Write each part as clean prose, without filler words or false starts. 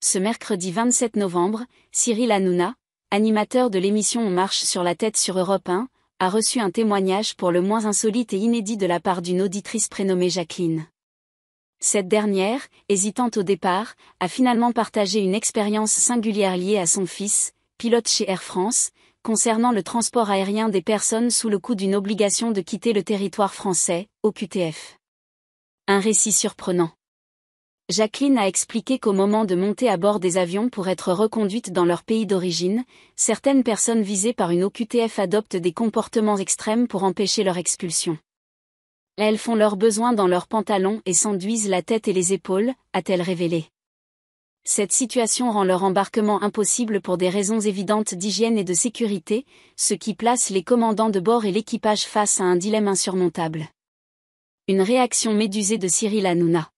Ce mercredi 27 novembre, Cyril Hanouna, animateur de l'émission On marche sur la tête sur Europe 1, a reçu un témoignage pour le moins insolite et inédit de la part d'une auditrice prénommée Jacqueline. Cette dernière, hésitante au départ, a finalement partagé une expérience singulière liée à son fils, pilote chez Air France, concernant le transport aérien des personnes sous le coup d'une obligation de quitter le territoire français, OQTF. Un récit surprenant. Jacqueline a expliqué qu'au moment de monter à bord des avions pour être reconduites dans leur pays d'origine, certaines personnes visées par une OQTF adoptent des comportements extrêmes pour empêcher leur expulsion. Elles font leurs besoins dans leurs pantalons et s'enduisent la tête et les épaules, a-t-elle révélé. Cette situation rend leur embarquement impossible pour des raisons évidentes d'hygiène et de sécurité, ce qui place les commandants de bord et l'équipage face à un dilemme insurmontable. Une réaction médusée de Cyril Hanouna.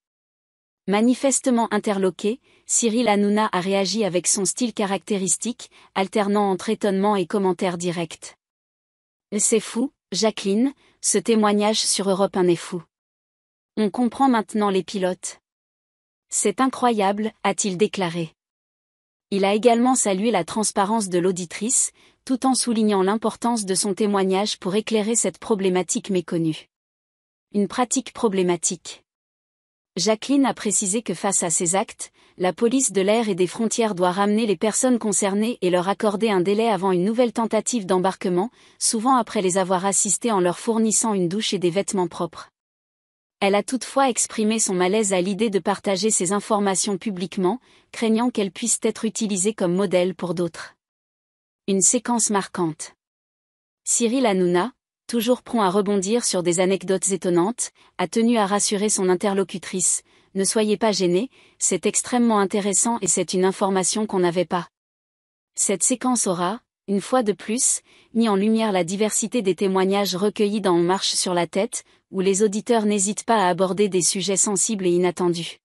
Manifestement interloqué, Cyril Hanouna a réagi avec son style caractéristique, alternant entre étonnement et commentaires directs. C'est fou, Jacqueline, ce témoignage sur Europe 1 est fou. On comprend maintenant les pilotes. C'est incroyable, a-t-il déclaré. Il a également salué la transparence de l'auditrice, tout en soulignant l'importance de son témoignage pour éclairer cette problématique méconnue. Une pratique problématique. Jacqueline a précisé que face à ces actes, la police de l'air et des frontières doit ramener les personnes concernées et leur accorder un délai avant une nouvelle tentative d'embarquement, souvent après les avoir assistés en leur fournissant une douche et des vêtements propres. Elle a toutefois exprimé son malaise à l'idée de partager ces informations publiquement, craignant qu'elles puissent être utilisées comme modèle pour d'autres. Une séquence marquante. Cyril Hanouna, toujours prompt à rebondir sur des anecdotes étonnantes, a tenu à rassurer son interlocutrice. « Ne soyez pas gênés, c'est extrêmement intéressant et c'est une information qu'on n'avait pas. » Cette séquence aura, une fois de plus, mis en lumière la diversité des témoignages recueillis dans On marche sur la tête, où les auditeurs n'hésitent pas à aborder des sujets sensibles et inattendus.